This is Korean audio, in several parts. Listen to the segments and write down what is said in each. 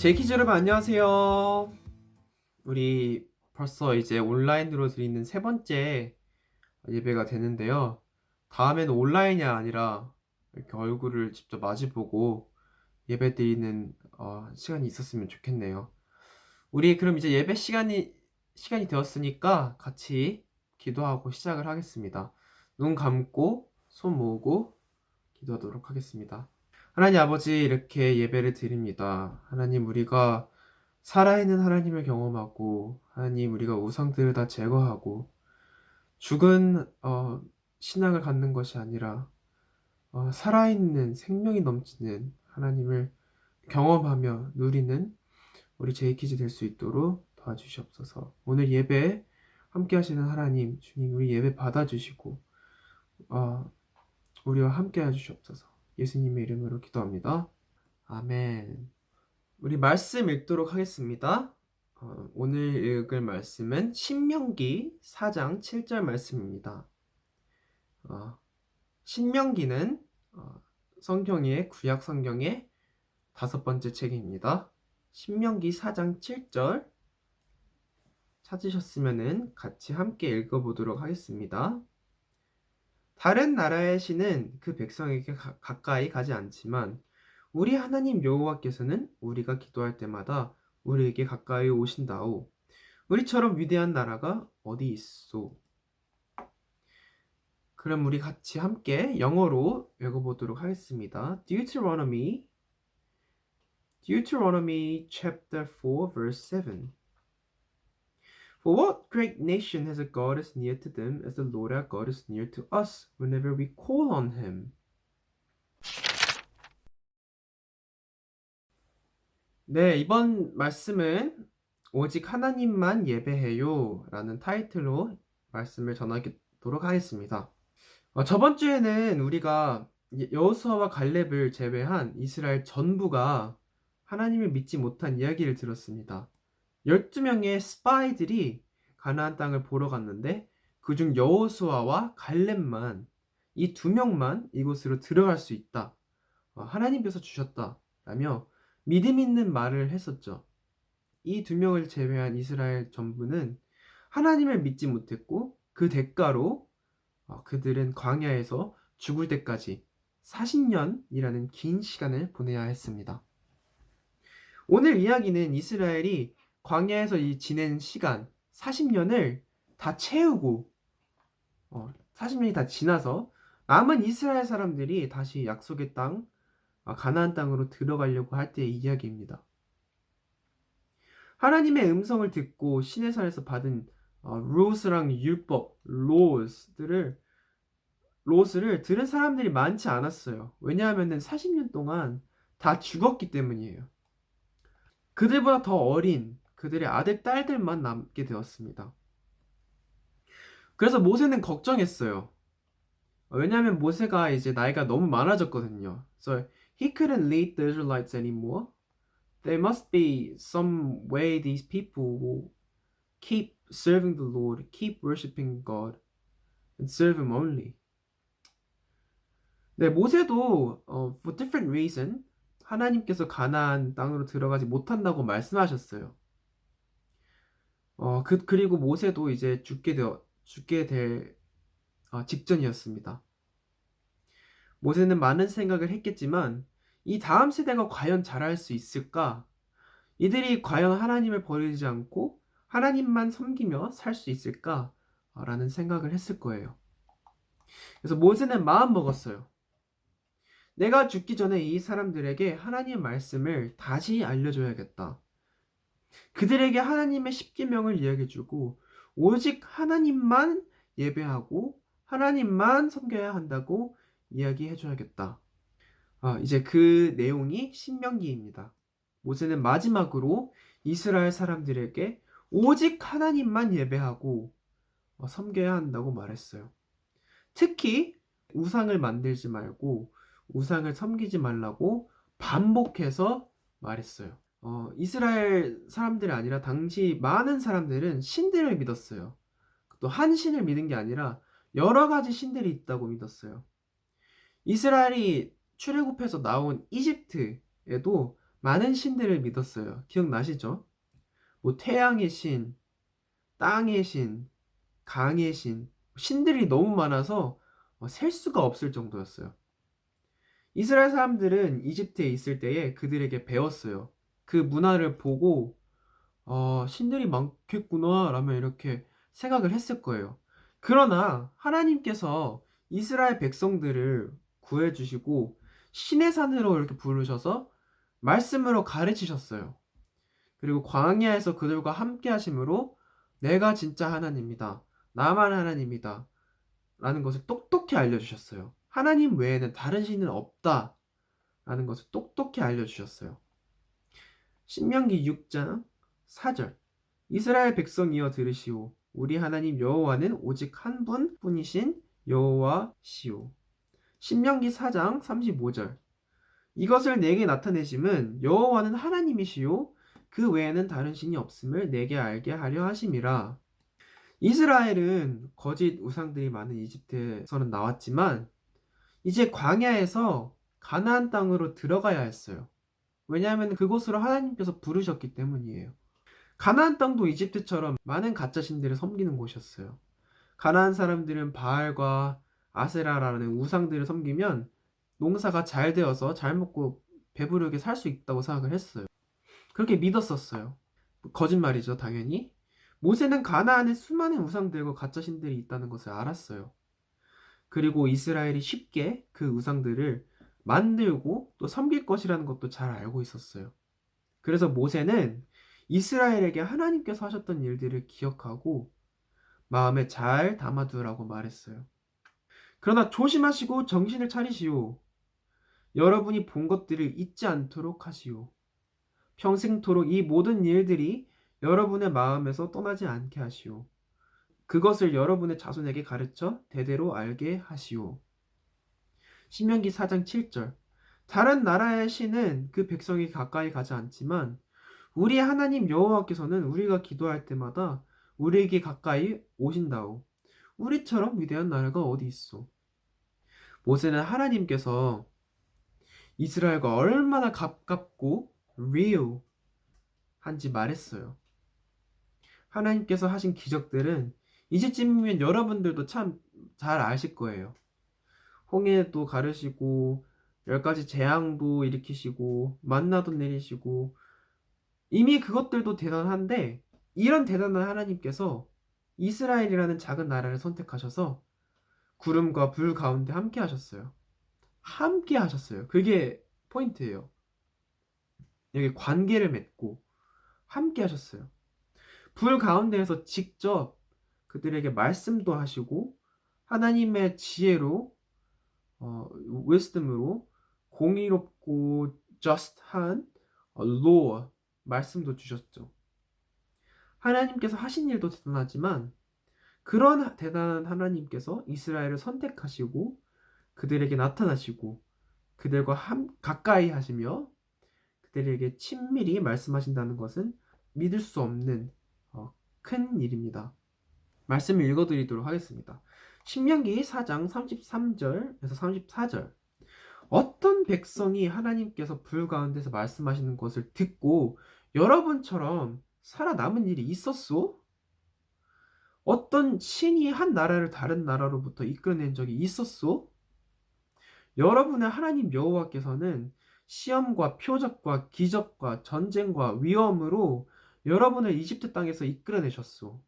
제이키즈 여러분 안녕하세요. 우리 벌써 이제 온라인으로 드리는 세 번째 예배가 되는데요. 다음에는 온라인이 아니라 이렇게 얼굴을 직접 마주보고 예배 드리는 시간이 있었으면 좋겠네요. 우리 그럼 이제 예배 시간이 되었으니까 같이 기도하고 시작을 하겠습니다. 눈 감고 손 모으고 기도하도록 하겠습니다. 하나님 아버지, 이렇게 예배를 드립니다. 하나님, 우리가 살아있는 하나님을 경험하고, 하나님, 우리가 우상들을 다 제거하고 죽은 신앙을 갖는 것이 아니라 살아있는 생명이 넘치는 하나님을 경험하며 누리는 우리 제이키즈 될 수 있도록 도와주시옵소서. 오늘 예배 함께 하시는 하나님, 주님, 우리 예배 받아주시고 어, 우리와 함께 해주시옵소서. 예수님의 이름으로 기도합니다. 아멘. 우리 말씀 읽도록 하겠습니다. 오늘 읽을 말씀은 신명기 4장 7절 말씀입니다. 신명기는 성경의 구약 성경의 5번째 책입니다. 신명기 4장 7절 찾으셨으면 같이 함께 읽어보도록 하겠습니다. 다른 나라의 신은 그 백성에게 가까이 가지 않지만 우리 하나님 여호와께서는 우리가 기도할 때마다 우리에게 가까이 오신다오. 우리처럼 위대한 나라가 어디 있소? 그럼 우리 같이 함께 영어로 읽어보도록 하겠습니다. Deuteronomy chapter 4 verse 7. For what great nation has a God as near to them as the Lord our God is near to us whenever we call on him? 네, 이번 말씀은 오직 하나님만 예배해요 라는 타이틀로 말씀을 전하도록 하겠습니다. 저번 주에는 우리가 여호수아와 갈렙을 제외한 이스라엘 전부가 하나님을 믿지 못한 이야기를 들었습니다. 12명의 스파이들이 가나안 땅을 보러 갔는데 그중 여호수아와 갈렙만, 이 2명만 이곳으로 들어갈 수 있다. 하나님께서 주셨다 라며 믿음 있는 말을 했었죠. 이 2명을 제외한 이스라엘 전부는 하나님을 믿지 못했고 그 대가로 그들은 광야에서 죽을 때까지 40년이라는 긴 시간을 보내야 했습니다. 오늘 이야기는 이스라엘이 광야에서 지낸 시간 40년을 다 채우고 40년이 다 지나서 남은 이스라엘 사람들이 다시 약속의 땅 가나안 땅으로 들어가려고 할 때의 이야기입니다. 하나님의 음성을 듣고 시내산에서 받은 rules랑 율법, laws를 들은 사람들이 많지 않았어요. 왜냐하면 40년 동안 다 죽었기 때문이에요. 그들보다 더 어린 그들의 아들, 딸들만 남게 되었습니다. 그래서 모세는 걱정했어요. 왜냐하면 모세가 이제 나이가 너무 많아졌거든요. So he couldn't lead the Israelites anymore. There must be some way these people will keep serving the Lord, keep worshiping God, and serve Him only. 네, 모세도 for different reason 하나님께서 가나안 땅으로 들어가지 못한다고 말씀하셨어요. 그리고 모세도 이제 죽게 될 직전이었습니다. 모세는 많은 생각을 했겠지만 이 다음 세대가 과연 잘할 수 있을까? 이들이 과연 하나님을 버리지 않고 하나님만 섬기며 살 수 있을까? 라는 생각을 했을 거예요. 그래서 모세는 마음 먹었어요. 내가 죽기 전에 이 사람들에게 하나님의 말씀을 다시 알려줘야겠다. 그들에게 하나님의 십계명을 이야기해주고 오직 하나님만 예배하고 하나님만 섬겨야 한다고 이야기해줘야겠다. 이제 그 내용이 신명기입니다. 모세는 마지막으로 이스라엘 사람들에게 오직 하나님만 예배하고 섬겨야 한다고 말했어요. 특히 우상을 만들지 말고 우상을 섬기지 말라고 반복해서 말했어요. 이스라엘 사람들이 아니라 당시 많은 사람들은 신들을 믿었어요. 또 한 신을 믿은 게 아니라 여러 가지 신들이 있다고 믿었어요. 이스라엘이 출애굽해서 나온 이집트에도 많은 신들을 믿었어요. 기억나시죠? 뭐 태양의 신, 땅의 신, 강의 신, 신들이 너무 많아서 셀 수가 없을 정도였어요. 이스라엘 사람들은 이집트에 있을 때에 그들에게 배웠어요. 그 문화를 보고 신들이 많겠구나 라면 이렇게 생각을 했을 거예요. 그러나 하나님께서 이스라엘 백성들을 구해주시고 신의 산으로 이렇게 부르셔서 말씀으로 가르치셨어요. 그리고 광야에서 그들과 함께 하심으로 내가 진짜 하나님이다. 나만 하나님이다. 라는 것을 똑똑히 알려주셨어요. 하나님 외에는 다른 신은 없다. 라는 것을 똑똑히 알려주셨어요. 신명기 6장 4절 이스라엘 백성이여 들으시오. 우리 하나님 여호와는 오직 한 분뿐이신 여호와시오. 신명기 4장 35절 이것을 내게 나타내심은 여호와는 하나님이시오. 그 외에는 다른 신이 없음을 내게 알게 하려 하심이라. 이스라엘은 거짓 우상들이 많은 이집트에서는 나왔지만 이제 광야에서 가나안 땅으로 들어가야 했어요. 왜냐하면 그곳으로 하나님께서 부르셨기 때문이에요. 가나안 땅도 이집트처럼 많은 가짜 신들을 섬기는 곳이었어요. 가나안 사람들은 바알과 아세라라는 우상들을 섬기면 농사가 잘 되어서 잘 먹고 배부르게 살 수 있다고 생각을 했어요. 그렇게 믿었었어요. 거짓말이죠, 당연히. 모세는 가나안에 수많은 우상들과 가짜 신들이 있다는 것을 알았어요. 그리고 이스라엘이 쉽게 그 우상들을 만들고 또 섬길 것이라는 것도 잘 알고 있었어요. 그래서 모세는 이스라엘에게 하나님께서 하셨던 일들을 기억하고 마음에 잘 담아두라고 말했어요. 그러나 조심하시고 정신을 차리시오. 여러분이 본 것들을 잊지 않도록 하시오. 평생토록 이 모든 일들이 여러분의 마음에서 떠나지 않게 하시오. 그것을 여러분의 자손에게 가르쳐 대대로 알게 하시오. 신명기 4장 7절 다른 나라의 신은 그 백성이 가까이 가지 않지만 우리 하나님 여호와께서는 우리가 기도할 때마다 우리에게 가까이 오신다오. 우리처럼 위대한 나라가 어디 있어? 모세는 하나님께서 이스라엘과 얼마나 가깝고 real 한지 말했어요. 하나님께서 하신 기적들은 이제쯤이면 여러분들도 참 잘 아실 거예요. 홍해도 가르시고 10가지 재앙도 일으키시고 만나도 내리시고 이미 그것들도 대단한데 이런 대단한 하나님께서 이스라엘이라는 작은 나라를 선택하셔서 구름과 불 가운데 함께 하셨어요. 함께 하셨어요. 그게 포인트예요. 여기 관계를 맺고 함께 하셨어요. 불 가운데에서 직접 그들에게 말씀도 하시고 하나님의 지혜로 wisdom으로 공의롭고 just한 law 말씀도 주셨죠. 하나님께서 하신 일도 대단하지만 그런 대단한 하나님께서 이스라엘을 선택하시고 그들에게 나타나시고 그들과 가까이 하시며 그들에게 친밀히 말씀하신다는 것은 믿을 수 없는 큰 일입니다. 말씀을 읽어드리도록 하겠습니다. 신명기 4장 33절에서 34절 어떤 백성이 하나님께서 불 가운데서 말씀하시는 것을 듣고 여러분처럼 살아남은 일이 있었소? 어떤 신이 한 나라를 다른 나라로부터 이끌어낸 적이 있었소? 여러분의 하나님 여호와께서는 시험과 표적과 기적과 전쟁과 위험으로 여러분을 이집트 땅에서 이끌어내셨소.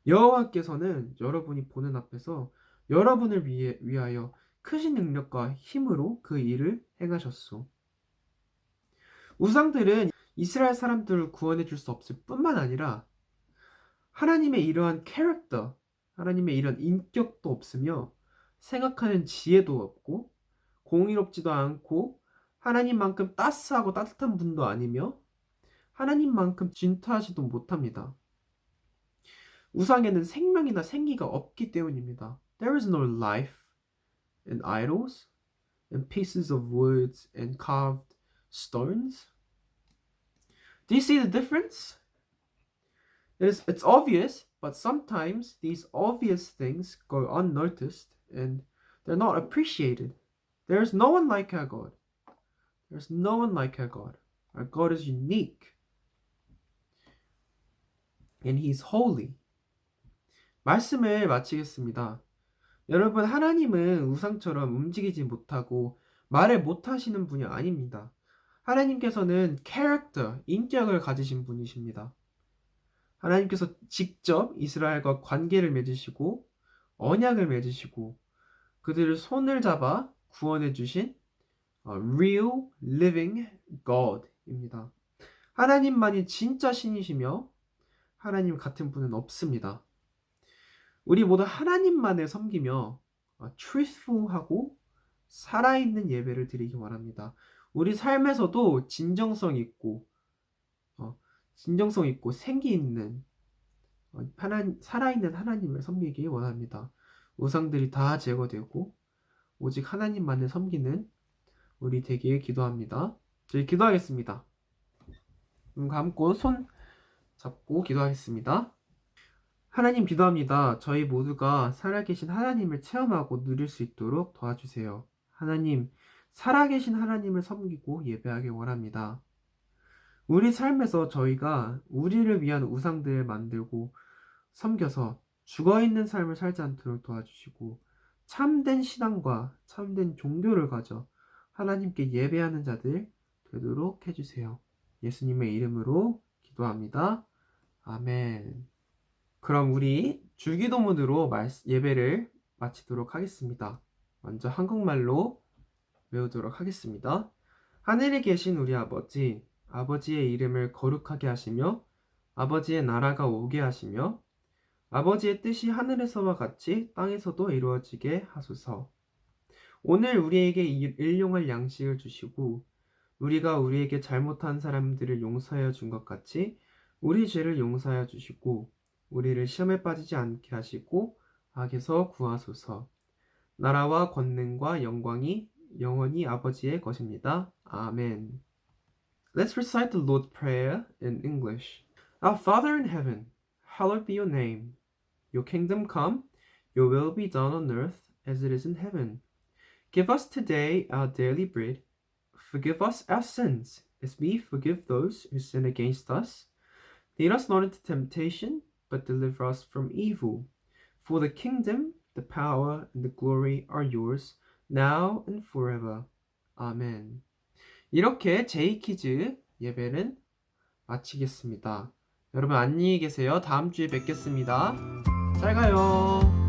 여호와께서는 여러분이 보는 앞에서 여러분을 위하여 크신 능력과 힘으로 그 일을 행하셨소. 우상들은 이스라엘 사람들을 구원해 줄 수 없을 뿐만 아니라 하나님의 이러한 캐릭터, 하나님의 이런 인격도 없으며 생각하는 지혜도 없고 공의롭지도 않고 하나님만큼 따스하고 따뜻한 분도 아니며 하나님만큼 진토하지도 못합니다. 우상에는 생명이나 생기가 없기 때문입니다. There is no life in idols, in pieces of wood and carved stones. Do you see the difference? It's obvious, but sometimes these obvious things go unnoticed and they're not appreciated. There's no one like our God. There's no one like our God. Our God is unique. And He's holy. 말씀을 마치겠습니다. 여러분, 하나님은 우상처럼 움직이지 못하고 말을 못하시는 분이 아닙니다. 하나님께서는 캐릭터, 인격을 가지신 분이십니다. 하나님께서 직접 이스라엘과 관계를 맺으시고 언약을 맺으시고 그들을 손을 잡아 구원해 주신 real living God입니다. 하나님만이 진짜 신이시며 하나님 같은 분은 없습니다. 우리 모두 하나님만을 섬기며 truthful하고 살아있는 예배를 드리기 원합니다. 우리 삶에서도 진정성 있고 생기 있는 살아있는 하나님을 섬기기 원합니다. 우상들이 다 제거되고 오직 하나님만을 섬기는 우리 되기를 기도합니다. 저희 기도하겠습니다. 눈 감고 손 잡고 기도하겠습니다. 하나님 기도합니다. 저희 모두가 살아계신 하나님을 체험하고 누릴 수 있도록 도와주세요. 하나님, 살아계신 하나님을 섬기고 예배하길 원합니다. 우리 삶에서 저희가 우리를 위한 우상들을 만들고 섬겨서 죽어있는 삶을 살지 않도록 도와주시고 참된 신앙과 참된 종교를 가져 하나님께 예배하는 자들 되도록 해주세요. 예수님의 이름으로 기도합니다. 아멘. 그럼 우리 주기도문으로 예배를 마치도록 하겠습니다. 먼저 한국말로 외우도록 하겠습니다. 하늘에 계신 우리 아버지, 아버지의 이름을 거룩하게 하시며 아버지의 나라가 오게 하시며 아버지의 뜻이 하늘에서와 같이 땅에서도 이루어지게 하소서. 오늘 우리에게 일용할 양식을 주시고 우리가 우리에게 잘못한 사람들을 용서하여 준 것 같이 우리 죄를 용서하여 주시고 우리를 시험에 빠지지 않게 하시고 악에서 구하소서. 나라와 권능과 영광이 영원히 아버지의 것입니다. 아멘. Let's recite the Lord's Prayer in English. Our Father in heaven, hallowed be your name. Your kingdom come, your will be done on earth as it is in heaven. Give us today our daily bread. Forgive us our sins, as we forgive those who sin against us. Lead us not into temptation, but deliver us from evil. For the kingdom, the power, and the glory are yours, now and forever. 아멘. 이렇게 제이키즈 예배는 마치겠습니다. 여러분 안녕히 계세요. 다음 주에 뵙겠습니다. 잘 가요.